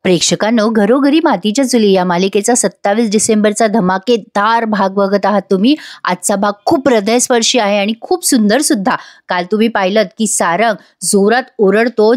प्रेक्षकांनो, घरोघरी मातीच्या चुली या मालिकेचा 27 डिसेंबरचा धमाकेदार भाग बघत आहात तुम्ही. आजचा भाग खूप हृदयस्पर्शी आहे आणि खूप सुंदर सुद्धा. काल तुम्ही पाहिलं की सारंग जोरात ओरडतो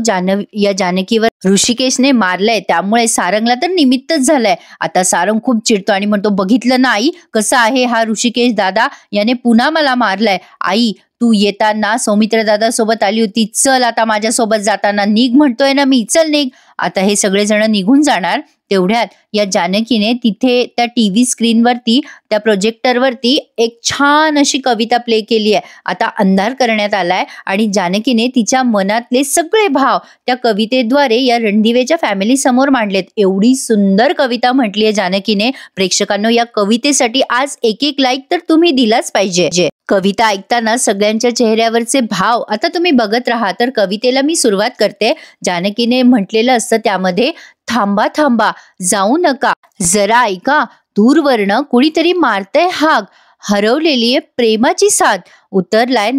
या जानकीवर ऋषिकेशने मारलंय, त्यामुळे सारंगला तर निमित्तच झालंय. आता सारंग खूप चिडतो आणि म्हणतो, बघितलं ना आई, कसं आहे हा ऋषिकेश दादा, याने पुन्हा मला मारलंय. आई, तू येताना सौमित्र दादा सोबत आली होती, चल आता माझ्या सोबत जाताना निघ म्हणतोय ना मी, चल निघ. आता हे सगळेजण निघून जाणार. तेवढ्यात या जानकीने तिथे त्या टीव्ही स्क्रीनवरती, त्या प्रोजेक्टरवरती एक छान अशी कविता प्ले केली आहे. आता अंधार करण्यात आलाय आणि जानकीने तिच्या मनातले सगळे भाव त्या कवितेद्वारे या रणदिवेच्या फॅमिली समोर मांडलेत. एवढी सुंदर कविता म्हटली आहे जानकीने. प्रेक्षकांनो, या कवितेसाठी आज एक लाईक तर तुम्ही दिलाच पाहिजे. कविता ऐकताना सगळ्यांच्या चेहऱ्यावरचे भाव आता तुम्ही बघत राहा. तर कवितेला मी सुरुवात करते. जानकीने म्हटलेलं असतं त्यामध्ये, थांबा थांबा जाऊ नका, जरा ऐका, दूरवरनं कुणीतरी मारतय हाक, हरवलेली प्रेमाची साथ, उतरलाय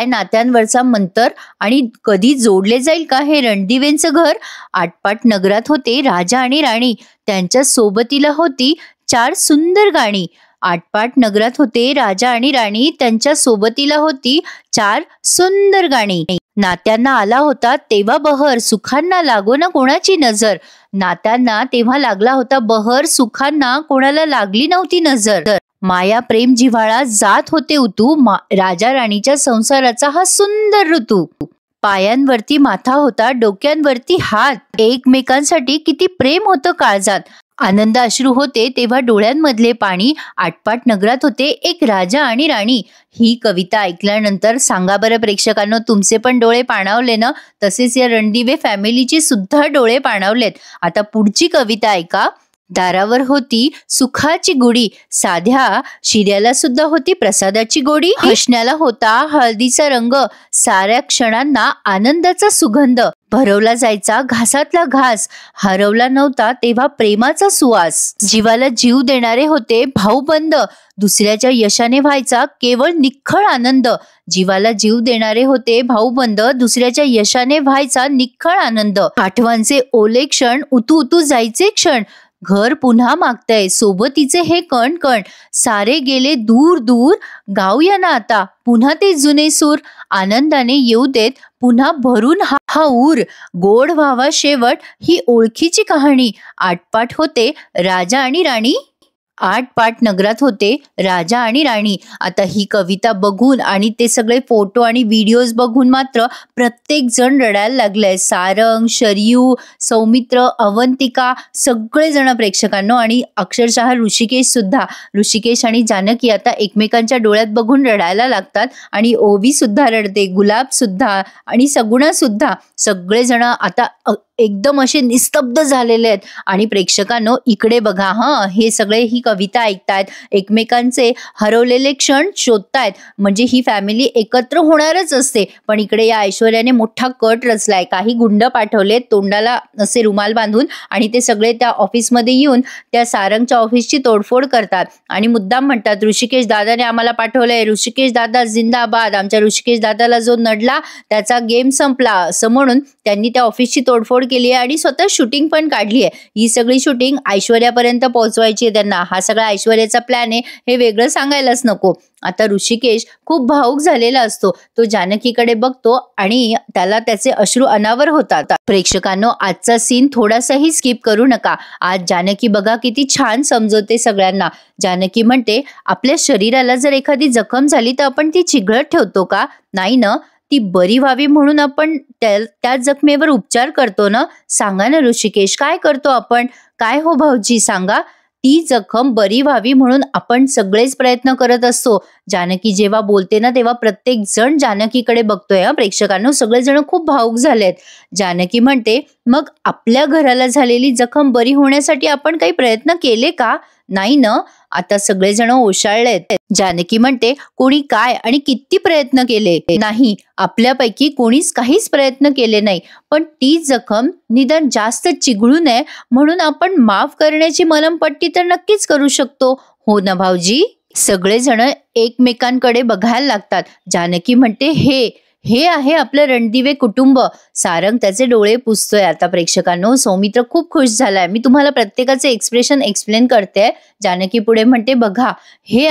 नात्यांवरचा मंतर, आणि कधी जोडले जाईल का हे रणदिवेंचं घर. आटपाट नगरात होते राजा आणि राणी, त्यांच्या सोबतीला होती 4 सुंदर गाणी. आटपाट नगरात होते राजा आणि राणी, त्यांच्या सोबतीला होती 4 सुंदर गाणी. नात्यांना आला होता तेव्हा बहर, सुखांना लागो ना कोणाची नजर. नात्यांना तेव्हा लागला होता बहर, सुखांना कोणाला लागली नव्हती नजर. माया प्रेम जिव्हाळा जात होते उतू, राजा राणीच्या संसाराचा हा सुंदर ऋतू. पायांवरती माथा होता, डोक्यांवरती हात, एकमेकांसाठी किती प्रेम होतं काळजात. आनंद अश्रू होते तेव्हा डोळ्यांमधले पाणी. आटपाट नगरात होते एक राजा आणि राणी. ही कविता ऐकल्यानंतर सांगा बरं प्रेक्षकांनो, तुमचे पण डोळे पाणावले ना? तसेच या रणदिवे फॅमिलीची सुद्धा डोळे पाणावलेत. आता पुढची कविता ऐका. दारावर होती सुखाची गुढी, साध्या शिर्याला सुद्धा होती प्रसादाची गोडी. हसण्याला होता हळदीचा रंग, साऱ्या क्षणांना आनंदाचा सुगंध. भरवला जायचा घासातला घास, हरवला नव्हता तेव्हा प्रेमाचा सुवास. जीवाला जीव देणारे होते भाऊबंद, दुसऱ्याच्या यशाने व्हायचा केवळ निख्खळ आनंद. जीवाला जीव देणारे होते भाऊबंद, दुसऱ्याच्या यशाने व्हायचा निख्खळ आनंद. आठवांचे ओले क्षण, उतू उतू जायचे क्षण, घर पुन्हा मागतय सोबतीचे हे कण कण. सारे गेले दूर दूर, गाऊया ना आता पुन्हा ते जुने सूर. आनंदाने येऊ देत पुन्हा भरून हा ऊर, गोड व्हावा शेवट ही ओळखीची कहाणी. आटपाट होते राजा आणि राणी, आटपाट नगरात होते राजा आणि राणी. आता ही कविता बघून आणि ते सगळे फोटो आणि व्हिडिओज बघून मात्र प्रत्येक जण रडायला लागलंय. सारंग, शरयू, सौमित्र, अवंतिका, सगळे जण प्रेक्षकांनो, आणि अक्षरशः ऋषिकेश आणि जानकी आता एकमेकांच्या डोळ्यात बघून रडायला लागतात. आणि ओवी सुद्धा रडते, गुलाब सुद्धा आणि सगुणा सुद्धा. सगळेजण आता एकदम असे निस्तब्ध झालेले आहेत. आणि प्रेक्षकांनो, इकडे बघा, हे सगळे ही कविता ऐकतायत, एकमेकांचे हरवलेले क्षण शोधतायत. म्हणजे ही फॅमिली एकत्र होणारच असते. पण इकडे या ऐश्वर्याने मोठा कट रचलाय. काही गुंड पाठवले तोंडाला असे रुमाल बांधून, आणि ते सगळे त्या ऑफिसमध्ये येऊन त्या सारंगच्या ऑफिसची तोडफोड करतात आणि मुद्दाम म्हणतात, ऋषिकेश दादाने आम्हाला पाठवलंय, ऋषिकेश दादा जिंदाबाद, आमच्या ऋषिकेश दादाला जो नडला त्याचा गेम संपला, असं म्हणून त्यांनी त्या ऑफिसची तोडफोड केली आहे आणि स्वतः शूटिंग पण काढली आहे. ही सगळी शूटिंग ऐश्वर्यापर्यंत पोहोचवायची आहे त्यांना. हा सगळा ऐश्वर्याचा प्लॅन आहे, हे वेगळं सांगायलाच नको. आता ऋषिकेश खूप भावुक झालेला असतो. तो जानकीकडे बघतो आणि त्याला त्याचे अश्रू अनावर होतात. प्रेक्षकांनो, आजचा सीन थोडासाही स्किप करू नका. आज जानकी बघा किती छान समजवते सगळ्यांना. जानकी म्हणते, आपल्या शरीराला जर एखादी जखम झाली तर आपण ती चिघळत ठेवतो का? नाही ना, ती बरी व्हावी म्हणून आपण त्या जखमेवर उपचार करतो ना. सांगा ना ऋषिकेश, काय करतो आपण? काय हो भाऊजी, सांगा. ती जखम बरी व्हावी म्हणून आपण सगळेच प्रयत्न करत असतो. जानकी जेव्हा बोलते ना तेव्हा प्रत्येक जण जानकीकडे बघतोय. प्रेक्षकांनो, सगळेजण खूप भावुक झालेत. जानकी म्हणते, मग आपल्या घराला झालेली जखम बरी होण्यासाठी आपण काही प्रयत्न केले का? नाही ना. आता सगळेजण ओशाळलेत. जानकी म्हणते, कोणी काय आणि किती प्रयत्न केले? नाही, आपल्यापैकी कोणीच काहीच प्रयत्न केले नाही. पण ती जखम निदान जास्त चिघळू नये म्हणून आपण माफ करण्याची मलमपट्टी तर नक्कीच करू शकतो, हो ना भाऊजी? सगळेजण एकमेकांकडे बघायला लागतात. जानकी म्हणते, हे आहे आपलं रणदिवे कुटुंब. सारंग त्याचे डोळे पुसतोय. आता प्रेक्षकांनो, सौमित्र खूप खुश झालाय. मी तुम्हाला प्रत्येकाचे एक्सप्रेशन एक्सप्लेन करते. जानकी पुढे म्हणते, बघा हे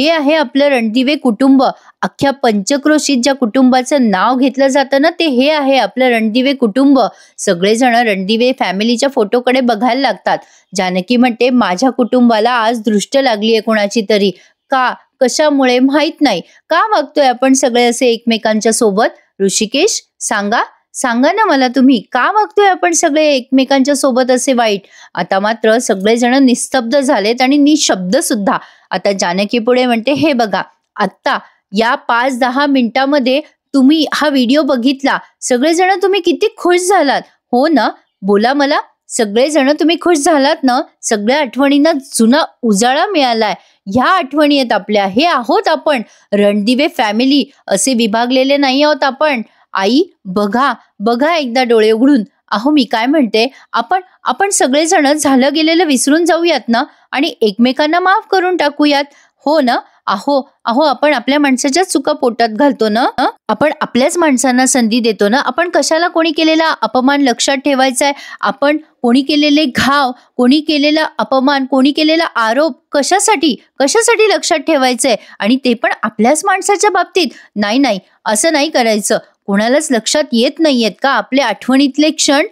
आहे आपलं रणदिवे कुटुंब. अख्ख्या पंचक्रोशीत ज्या कुटुंबाचं नाव घेतलं जातं ना, ते हे आहे आपलं रणदिवे कुटुंब. सगळेजण रणदिवे फॅमिलीच्या फोटोकडे बघायला लागतात. जानकी म्हणते, माझ्या कुटुंबाला आज दृष्ट लागली आहे कोणाची तरी. का, कशामुळे माहित नाही. का वागतोय आपण सगळे असे एकमेकांच्या सोबत? ऋषिकेश, सांगा ना मला, तुम्ही का वागतोय आपण सगळे एकमेकांच्या सोबत असे वाईट? आता मात्र सगळेजण निस्तब्ध झालेत आणि निशब्द सुद्धा. आता जानकी पुढे म्हणते, हे बघा, आता या 5-10 मिनिटांमध्ये तुम्ही हा व्हिडिओ बघितला, सगळेजण तुम्ही किती खुश झालात, हो ना? बोला मला, सगळेजण तुम्ही खुश झालात ना? सगळ्या आठवणींना जुना उजाळा मिळालाय. ह्या आठवणी आहेत आपल्या. हे आहोत आपण, रणदिवे फॅमिली. असे विभागलेले नाही आहोत आपण. आई, बघा एकदा डोळे उघडून. अहो, मी काय म्हणते, आपण सगळेजण झालं गेलेलं विसरून जाऊयात ना, आणि एकमेकांना माफ करून टाकूयात, हो ना? अहो, आपण आपल्या माणसाच्या चुका पोटात घालतो ना. आपण आपल्याच माणसांना संधी देतो ना. आपण कशाला कोणी केलेला अपमान लक्षात ठेवायचा? आपण कोणी केलेले घाव, कोणी केलेला अपमान, कोणी केलेला आरोप कशासाठी लक्षात ठेवायचंय? आणि ते पण आपल्याच माणसाच्या बाबतीत. नाही, असं नाही करायचं. कोणालाच लक्षात येत नाहीयेत का आपल्या आठवणीतले क्षण?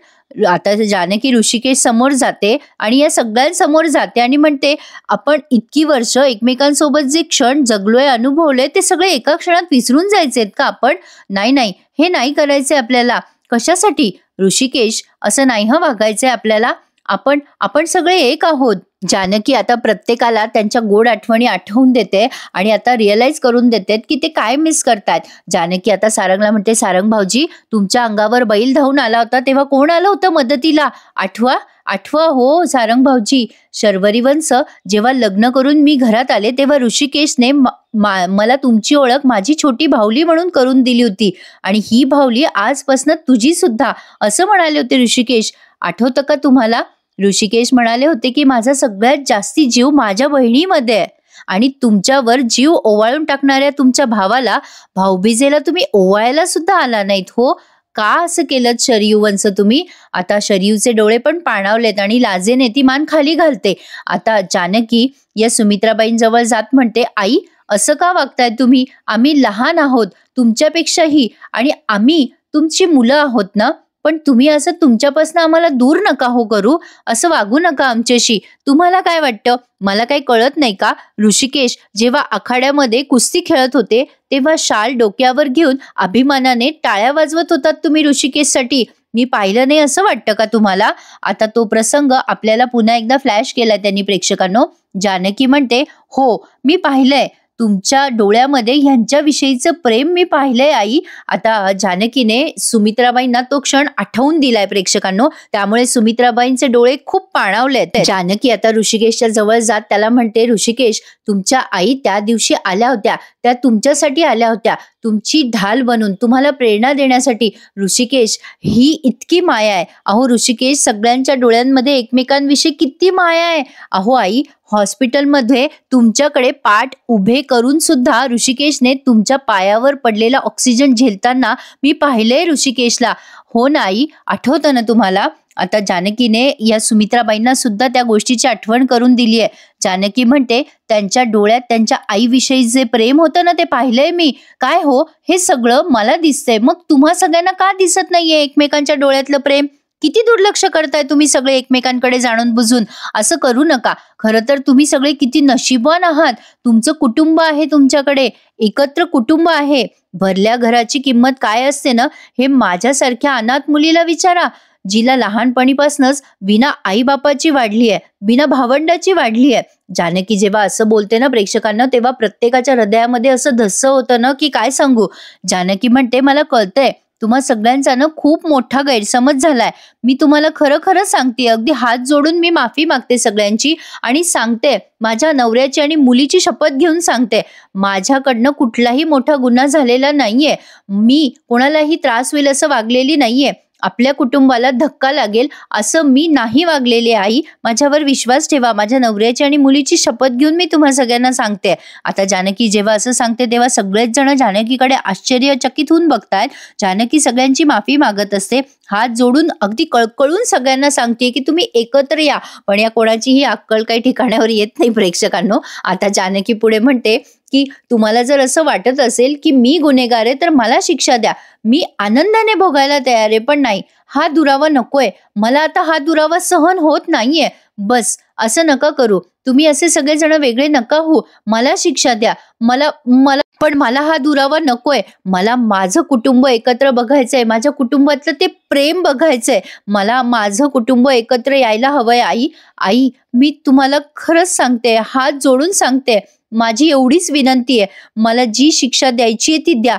आता जानकी ऋषिकेश समोर जाते आणि या सगळ्यांसमोर जाते आणि म्हणते, आपण इतकी वर्ष एकमेकांसोबत जे क्षण जगलोय, अनुभवले, ते सगळे एका क्षणात विसरून जायचेत का आपण? नाही, हे नाही करायचंय आपल्याला. कशासाठी ऋषिकेश? असं नाही वागायचंय आपल्याला. आपण सगळे एक आहोत. जानकी आता प्रत्येकाला त्यांच्या गोड आठवणी आठवून देते आणि आता रिअलाइज करून देते की ते काय मिस करतात. जानकी आता सारंगला म्हणते, सारंग भाऊजी, तुमच्या अंगावर बैल धावून आला होता तेव्हा कोण आलं होतं मदतीला? आठवा हो सारंग भाऊजी. शर्वरी वंश जेव्हा लग्न करून मी घरात आले तेव्हा ऋषिकेशने मला तुमची ओळख माझी छोटी भावली म्हणून करून दिली होती, आणि ही भावली आजपासून तुझी सुद्धा, असं म्हणाले होते ऋषिकेश. आठवतं का तुम्हाला? ऋषिकेश म्हणाले होते की माझा सगळ्यात जास्ती जीव माझ्या बहिणीमध्ये आहे, आणि तुमच्यावर जीव ओवाळून टाकणाऱ्या तुमच्या भावाला भाऊबीजेला तुम्ही ओवाळायला सुद्धा आला नाहीत, हो? का असं केलं शरयू वंश तुम्ही? आता शरयूचे डोळे पण पाणावलेत आणि लाजेने ती मान खाली घालते. आता जानकी या सुमित्राबाईंजवळ जात म्हणते, आई, असं का वागताय तुम्ही? आम्ही लहान आहोत तुमच्यापेक्षाही, आणि आम्ही तुमची मुलं आहोत ना. पण तुम्ही असं तुमच्यापासून आम्हाला दूर नका हो करू. असं वागू नका आमच्याशी. तुम्हाला काय वाटतं, मला काही कळत नाही का? ऋषिकेश जेव्हा आखाड्यामध्ये कुस्ती खेळत होते तेव्हा शाल डोक्यावर घेऊन अभिमानाने टाळ्या वाजवत होतात तुम्ही ऋषिकेशसाठी. मी पाहिलं नाही असं वाटतं का तुम्हाला? आता तो प्रसंग आपल्याला पुन्हा एकदा फ्लॅश केला त्यांनी प्रेक्षकांनो. जानकी म्हणते, हो, मी पाहिलंय. तुमच्या डोळ्यामध्ये ह्यांच्याविषयीचं प्रेम मी पाहिलंय आई. आता जानकीने सुमित्राबाईंना तो क्षण आठवून दिलाय प्रेक्षकांनो, त्यामुळे सुमित्राबाईंचे डोळे खूप पाणावलेत. जानकी आता ऋषिकेशच्या जवळ जात त्याला म्हणते, ऋषिकेश, तुमच्या आई त्या दिवशी आल्या होत्या, त्या तुमच्यासाठी आल्या होत्या, तुमची ढाल बनून, तुम्हाला प्रेरणा देण्यासाठी. ऋषिकेश, ही इतकी माया आहे. अहो ऋषिकेश, सगळ्यांच्या डोळ्यांमध्ये एकमेकांविषयी किती माया आहे. अहो आई, हॉस्पिटलमध्ये तुमच्याकडे पाठ उभे करून सुद्धा ऋषिकेशने तुमच्या पायावर पडलेला ऑक्सिजन झेलताना मी पाहिलंय ऋषिकेशला. हो ना आई, आठवतं ना तुम्हाला? आता जानकीने या सुमित्राबाईंना सुद्धा त्या गोष्टीची आठवण करून दिली आहे. जानकी म्हणते, त्यांच्या डोळ्यात त्यांच्या आईविषयी जे प्रेम होतं ना, ते पाहिलंय मी. काय हो, हे सगळं मला दिसतंय, मग तुम्हा सगळ्यांना का दिसत नाहीये एकमेकांच्या डोळ्यातलं प्रेम? किती दुर्लक्ष करताय तुम्ही सगळे एकमेकांकडे जाणून बुजून. असं करू नका. खरं तर तुम्ही सगळे किती नशीबवान आहात. तुमचं कुटुंब आहे, तुमच्याकडे एकत्र कुटुंब आहे. भरल्या घराची किंमत काय असते ना, हे माझ्यासारख्या अनाथ मुलीला विचारा, जिला लहानपणीपासूनच बिना आई बापाची वाढली आहे, बिना भावंडाची वाढली आहे. जानकी जेव्हा असं बोलते ना प्रेक्षकांना, तेव्हा प्रत्येकाच्या हृदयामध्ये असं धस्स होतं ना की काय सांगू. जानकी म्हणते, मला कळतंय तुम्हा सगळ्यांचा ना खूप मोठा गैरसमज झालाय. मी तुम्हाला खरं सांगते, अगदी हात जोडून मी माफी मागते सगळ्यांची, आणि सांगते, माझ्या नवऱ्याची आणि मुलीची शपथ घेऊन सांगते, माझ्याकडनं कुठलाही मोठा गुन्हा झालेला नाहीये. मी कोणालाही त्रास होईल असं वागलेली नाहीये. आपल्या कुटुंबाला धक्का लागेल असं मी नाही वागलेले आई. माझ्यावर विश्वास ठेवा. माझ्या नवऱ्याची आणि मुलीची शपथ घेऊन मी तुम्हा सगळ्यांना सांगते. आता जानकी जेव्हा असं सांगते तेव्हा सगळेच जण जानकीकडे आश्चर्यचकित होऊन बघतायत. जानकी सगळ्यांची माफी मागत असते. हात जोडून अगदी कळकळून सगळ्यांना सांगते की तुम्ही एकत्र या. पण या कोणाचीही अक्कल काही ठिकाणावर येत नाही प्रेक्षकांनो. आता जानकी पुढे म्हणते की तुम्हाला जर असं वाटत असेल की मी गुन्हेगार आहे तर मला शिक्षा द्या. मी आनंदाने भोगायला तयार आहे, पण नाही, हा दुरावा नकोय. मला आता हा दुरावा सहन होत नाहीये. बस असं नका करू. तुम्ही असे सगळेजण वेगळे नका हो. मला शिक्षा द्या. मला मला पण मला हा दुरावा नकोय. मला माझं कुटुंब एकत्र बघायचंय. माझ्या कुटुंबातलं ते प्रेम बघायचंय. मला माझं कुटुंब एकत्र यायला हवंय आई. आई, मी तुम्हाला खरंच सांगते, हात जोडून सांगते, माझी एवढीच विनंती आहे. मला जी शिक्षा द्यायची आहे ती द्या.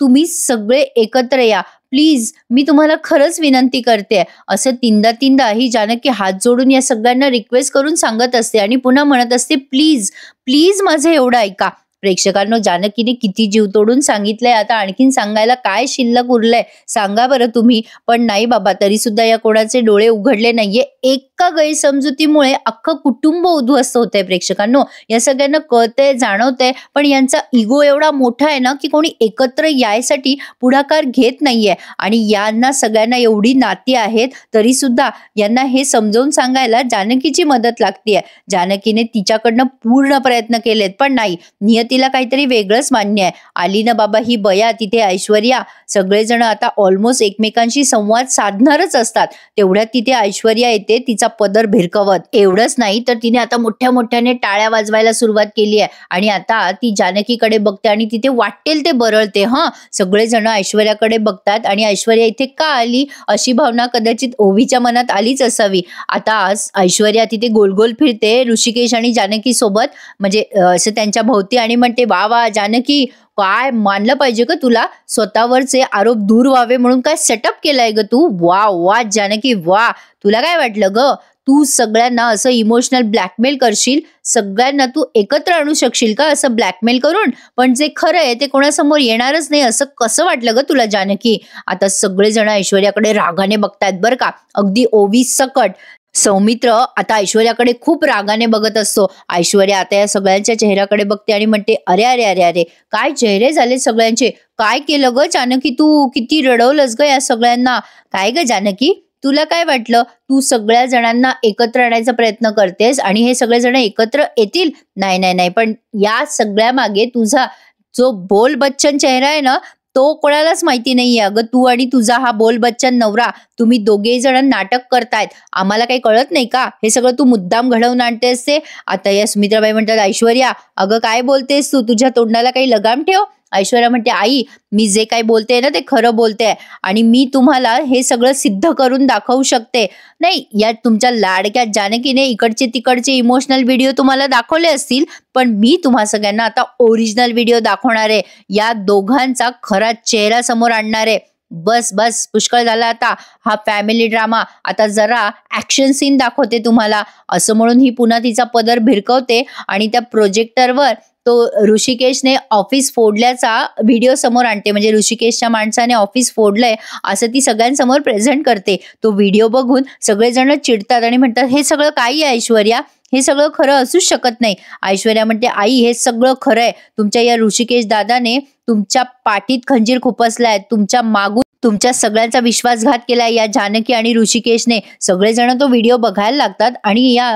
तुम्ही सगळे एकत्र या प्लीज. मी तुम्हाला खरंच विनंती करते. असं तीनदा ही जानकी हात जोडून या सगळ्यांना रिक्वेस्ट करून सांगत असते आणि पुन्हा म्हणत असते, प्लीज प्लीज माझं एवढं ऐका. प्रेक्षकांनो, जानकीने किती जीव तोडून सांगितलंय. आता आणखीन सांगायला काय शिल्लक उरलंय सांगा बरं तुम्ही. पण नाही बाबा, तरी सुद्धा या कोणाचे डोळे उघडले नाहीये. एका गैरसमजुतीमुळे अख्खं कुटुंब उद्ध्वस्त होतंय. प्रेक्षकांनो, या सगळ्यांना कळतंय, जाणवतंय, पण यांचा इगो एवढा मोठा आहे ना की कोणी एकत्र यायसाठी पुढाकार घेत नाहीये. आणि यांना सगळ्यांना एवढी नाती आहेत तरी सुद्धा यांना हे समजावून सांगायला जानकीची मदत लागतीये. जानकीने तिच्याकडनं पूर्ण प्रयत्न केलेत, पण नाही, नियतीला काहीतरी वेगळंच मान्य आहे. आली ना बाबा ही बया, तिथे ऐश्वर्या, सगळेजण आता ऑलमोस्ट एकमेकांशी संवाद साधणारच असतात. तेवढ्यात तिथे ऐश्वर्या येते, तिचा पदर भिरकवत. एवढंच नाही तर तिने आता मोठ्या मोठ्याने टाळ्या वाजवायला सुरुवात केली आहे. आणि आता ती जानकीकडे बघते आणि तिथे वाटेल ते बरळते. सगळेजण ऐश्वर्याकडे बघतात आणि ऐश्वर्या इथे का आली अशी भावना कदाचित ओवीच्या मनात आलीच असावी. आता ऐश्वर्या तिथे गोलगोल फिरते ऋषिकेश आणि जानकी सोबत, म्हणजे असं त्यांच्या भोवती, आणि म्हणते, वा वा जानकी, काय मानलं पाहिजे का तुला. स्वतःवरचे आरोप दूर व्हावे म्हणून काय सेटअप केलाय ग तू. वा वा जानकी वा. तुला काय वाटलं ग, तू सगळ्यांना असं इमोशनल ब्लॅकमेल करशील, सगळ्यांना तू एकत्र आणू शकशील का असं ब्लॅकमेल करून. पण जे खरं आहे ते कोणासमोर येणारच नाही असं कसं वाटलं ग तुला जानकी. आता सगळेजण ऐश्वर्याकडे रागाने बघतायत बरं का, अगदी ओवी सकट. सौमित्र आता ऐश्वर्याकडे खूप रागाने बघत असतो. ऐश्वर्या आता या सगळ्यांच्या चेहऱ्याकडे बघते आणि म्हणते, अरे अरे अरे अरे, काय चेहरे झाले सगळ्यांचे. काय केलं ग जानकी तू, किती रडवलंस ग या सगळ्यांना. काय ग जानकी, तुला काय वाटलं, तू सगळ्या जणांना एकत्र आणायचा प्रयत्न करतेस आणि हे सगळे जण एकत्र येतील. नाही नाही नाही, पण या सगळ्या मागे तुझा जो बोल बच्चन चेहरा आहे ना, तो कोणालाच माहिती नाहीये. अगं, तू आणि तुझा हा बोल बच्चन नवरा, तुम्ही दोघेही जण नाटक करतायत. आम्हाला काही कळत नाही का, हे सगळं तू मुद्दाम घडवून आणतेस ते. आता या सुमित्राबाई म्हणतात, ऐश्वर्या अगं काय बोलतेस तू, तुझ्या तोंडाला काही लगाम ठेव. ऐश्वर्या म्हणते, आई मी जे काही बोलते ना ते खरं बोलते आणि मी तुम्हाला हे सगळं सिद्ध करून दाखवू शकते. नाही, या तुमच्या लाडक्या जानकीने इकडचे तिकडचे इमोशनल व्हिडिओ तुम्हाला दाखवले असतील, पण मी तुम्हा सगळ्यांना आता ओरिजिनल व्हिडिओ दाखवणार आहे. या दोघांचा खरा चेहरा समोर आणणार आहे. बस बस, पुष्कळ झाला आता हा फॅमिली ड्रामा. आता जरा ऍक्शन सीन दाखवते तुम्हाला. असं म्हणून ही पुन्हा तिचा पदर भिरकवते आणि त्या प्रोजेक्टरवर तो ऋषिकेशने ऑफिस फोडल्याचा व्हिडिओ समोर आणते. म्हणजे ऋषिकेशच्या माणसाने ऑफिस फोडलंय असं ती सगळ्यांसमोर प्रेझेंट करते. तो व्हिडिओ बघून सगळेजण चिडतात आणि म्हणतात, हे सगळं काही आहे ऐश्वर्या, हे सगळं खरं असूच शकत नाही. ऐश्वर्या म्हणते, आई हे सगळं खरं आहे. तुमच्या या ऋषिकेश दादाने तुमच्या पाठीत खंजीर खुपसलाय, तुमच्या मागून तुमच्या सगळ्यांचा विश्वासघात केलाय या जानकी आणि ऋषिकेशने. सगळेजण तो व्हिडिओ बघायला लागतात आणि या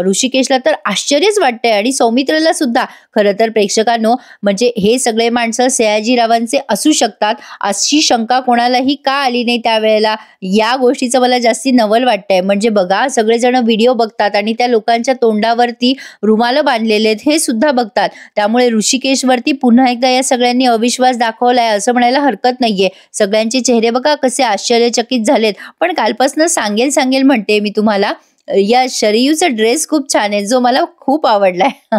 ऋषिकेशला तर आश्चर्यच वाटतंय आणि सौमित्रला सुद्धा. खरं तर प्रेक्षकांनो, म्हणजे हे सगळे माणसं सयाजीरावांचे असू शकतात अशी शंका कोणालाही का आली नाही त्यावेळेला, या गोष्टीचं मला जास्ती नवल वाटतंय. म्हणजे बघा, सगळेजण व्हिडिओ बघतात आणि त्या लोकांच्या तोंडावरती रुमाल बांधलेले आहेत हे सुद्धा बघतात. त्यामुळे ऋषिकेशवरती पुन्हा एकदा या सगळ्यांनी अविश्वास दाखवलाय असं म्हणायला हरकत नाहीये. सगळ्यांचे चेहरे बघा कसे आश्चर्यचकित झालेत. पण कालपासून सांगेल म्हणते मी तुम्हाला, या शरयूचा ड्रेस खूप छान आहे जो मला खूप आवडलाय.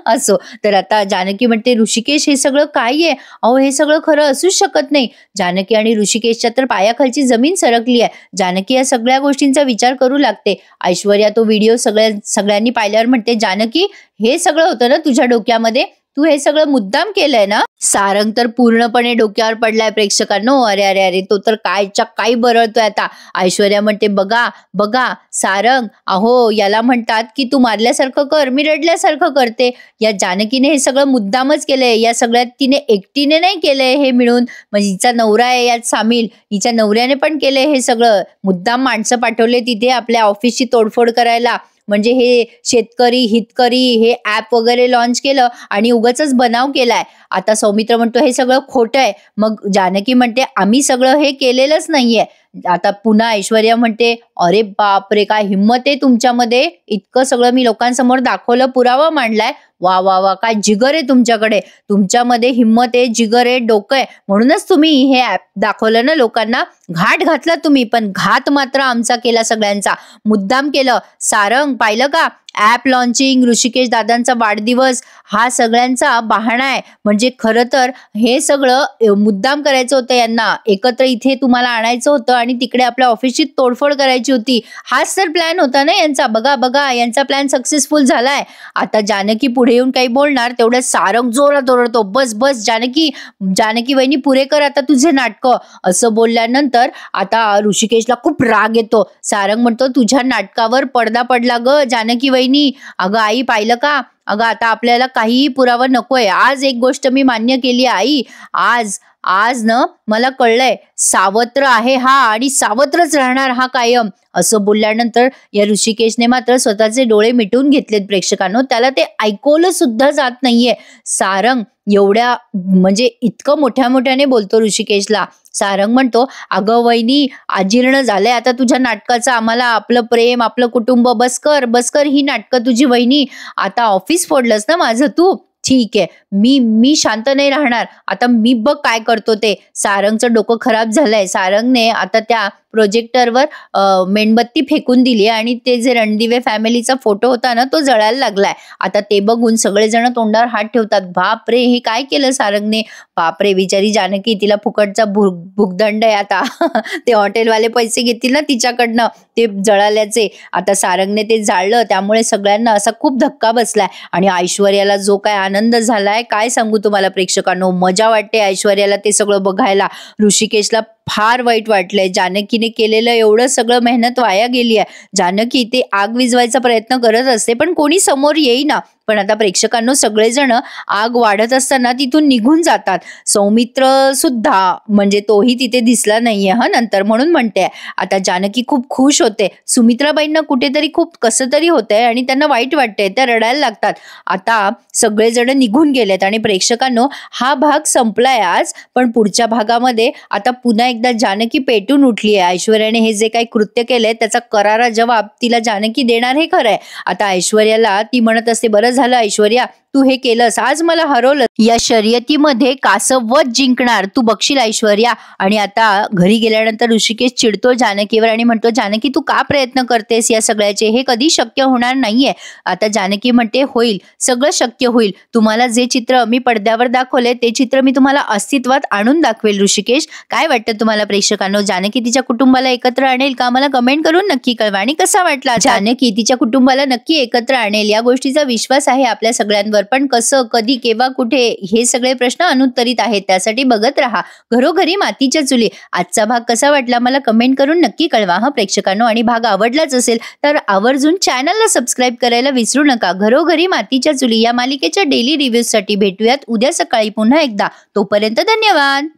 असो, तर आता जानकी म्हणते, ऋषिकेश हे सगळं काय आहे. अहो हे सगळं खरं असूच शकत नाही. जानकी आणि ऋषिकेशच्या तर पायाखालची जमीन सरकली आहे. जानकी या सगळ्या गोष्टींचा विचार करू लागते. ऐश्वर्या तो व्हिडिओ सगळ्यांनी पाहिल्यावर म्हणते, जानकी हे सगळं होतं ना तुझ्या डोक्यामध्ये, तू हे सगळं मुद्दाम केलंय ना? सारंग तर पूर्णपणे डोक्यावर पडलाय प्रेक्षकांनो. अरे अरे अरे, तो तर कायच्या काही बरळतोय आता. ऐश्वर्या म्हणते, बघा बघा सारंग, अहो याला म्हणतात की तू मारल्यासारखं कर, मी रडल्यासारखं करते. या जानकीने हे सगळं मुद्दामच केलंय. या सगळ्यात तिने एकटीने नाही केलंय हे मिळून, म्हणजे हिचा नवरा आहे यात सामील. हिच्या नवऱ्याने पण केलंय हे सगळं. मुद्दाम माणसं पाठवले तिथे आपल्या ऑफिसची तोडफोड करायला. म्हणजे हे शेतकरी हितकरी हे ऍप वगैरे लॉन्च केलं आणि उगाचच बनाव केलाय. आता सौमित्र म्हणतो हे सगळं खोटं आहे. मग जानकी म्हणते आम्ही सगळं हे केलेलंच नाहीये. आता पुन्हा ऐश्वर्या म्हणते, अरे बापरे, काय हिंमत आहे तुमच्यामध्ये, इतकं सगळं मी लोकांसमोर दाखवलं, पुरावा मांडलाय. वा वा वा, काय जिगर आहे तुमच्याकडे, तुमच्यामध्ये हिंमत आहे, जिगर आहे, डोकं आहे, म्हणूनच तुम्ही हे ऍप दाखवलं ना लोकांना. घाट घातला तुम्ही, पण घात मात्र आमचा केला, सगळ्यांचा मुद्दाम केलं. सारंग पाहिलं का, ऍप लॉन्चिंग, ऋषिकेश दादांचा वाढदिवस, हा सगळ्यांचा बहाणा आहे. म्हणजे खरं तर हे सगळं मुद्दाम करायचं होतं यांना, एकत्र इथे तुम्हाला आणायचं होतं आणि तिकडे आपल्या ऑफिसची तोडफोड करायची होती. हाच तर प्लॅन होता ना यांचा. बघा बघा, यांचा प्लॅन सक्सेसफुल झालाय. आता जानकी पुढे येऊन काही बोलणार, तेवढ्यात सारंग जोरात ओरडतो, बस बस जानकी, जानकी वहिनी पुरे कर आता तुझे नाटकं. असं बोलल्यानंतर आता ऋषिकेशला खूप राग येतो. सारंग म्हणतो, तुझ्या नाटकावर पडदा पडला ग जानकी वहिनी. अगं आई पाहिलं का, अगं आता आपल्याला काहीही पुरावा नकोय. आज एक गोष्ट मी मान्य केली आई, आज आज न मला कळलंय, सावत्र आहे हा आणि सावत्रच राहणार हा कायम. असं बोलल्यानंतर या ऋषिकेशने मात्र स्वतःचे डोळे मिटून घेतलेत प्रेक्षकांनो. त्याला ते ऐकवलं सुद्धा जात नाहीये. सारंग एवढ्या म्हणजे इतकं मोठ्या मोठ्याने बोलतो ऋषिकेशला. सारंग म्हणतो, अगं वहिनी, अजीर्ण झालंय आता तुझ्या नाटकाचं, आम्हाला आपलं प्रेम, आपलं कुटुंब, बसकर बसकर ही नाटकं तुझी वहिनी. आता ऑफिस फोडलंस ना माझं तू, ठीक आहे, मी शांत नाही राहणार. आता मी बघ काय करतो ते. सारंगचं डोकं खराब झालंय. सारंगने आता त्या प्रोजेक्टरवर मेणबत्ती फेकून दिली आणि ते जे रणदिवे फॅमिलीचा फोटो होता ना, तो जळायला लागलाय. आता ते बघून सगळेजण तोंडावर हात ठेवतात. बापरे, हे काय केलं सारंगने. बापरे, बिचारी जानकी, तिला फुकटचा भुगदंड आहे आता. ते हॉटेलवाले पैसे घेतील ना तिच्याकडनं ते जळाल्याचे. आता सारंगने ते जाळलं, त्यामुळे सगळ्यांना असा खूप धक्का बसलाय. आणि ऐश्वर्याला जो काय आनंद झालाय, काय सांगू तुम्हाला प्रेक्षकांनो. मजा वाटते ऐश्वर्याला ते सगळं बघायला. ऋषिकेशला फार वाईट वाटलंय. जानकीने केलेलं एवढं सगळं मेहनत वाया गेली आहे. जानकी ते आग विझवायचा प्रयत्न करत असते, पण कोणी समोर येईना. पण आता प्रेक्षकांनो, सगळेजण आग वाढत असताना तिथून निघून जातात. सौमित्र सुद्धा, म्हणजे तोही तिथे दिसला नाहीये हा नंतर, म्हणून म्हणते. आता जानकी खूप खुश होते. सुमित्राबाईंना कुठेतरी खूप कसं तरी होतंय आणि त्यांना वाईट वाटतंय, त्या रडायला लागतात. आता सगळेजण निघून गेलेत आणि प्रेक्षकांनो, हा भाग संपलाय आज. पण पुढच्या भागामध्ये आता पुन्हा एकदा जानकी पेटून उठली आहे. ऐश्वर्याने हे जे काही कृत्य केलंय त्याचा करारा जवाब तिला जानकी देणार हे खरंय. आता ऐश्वर्याला ती म्हणत असते, बरं झालं ऐश्वर्या, तू हे केलंस, आज मला हरवलं. या शर्यतीमध्ये कासववध जिंकणार तू बघशील ऐश्वर्या. आणि आता घरी गेल्यानंतर ऋषिकेश चिडतो जानकीवर आणि म्हणतो, जानकी तू का प्रयत्न करतेस या सगळ्याचे, हे कधी शक्य होणार नाहीये. आता जानकी म्हणते, होईल, सगळं शक्य होईल. तुम्हाला जे चित्र मी पडद्यावर दाखवले ते चित्र मी तुम्हाला अस्तित्वात आणून दाखवेल ऋषिकेश. काय वाटतं तुम्हाला प्रेक्षकांनो, जानकी तिच्या कुटुंबाला एकत्र आणेल का? मला कमेंट करून नक्की कळवा. आणि कसा वाटला जानकी तिच्या कुटुंबाला नक्की एकत्र आणेल या गोष्टीचा विश्वास आहे आपल्या सगळ्यांवर. पण कसं, कधी, केव्हा, कुठे, हे सगळे प्रश्न अनुत्तरित आहेत. त्यासाठी बघत राहा घरोघरी मातीच्या चुली. आजचा भाग कसा वाटला मला कमेंट करून नक्की कळवा हा प्रेक्षकांनो. आणि भाग आवडलाच असेल तर आवर्जून चॅनलला सबस्क्राईब करायला विसरू नका. घरोघरी मातीच्या चुली या मालिकेच्या डेली रिव्ह्यूज साठी भेटूयात उद्या सकाळी पुन्हा एकदा. तोपर्यंत धन्यवाद.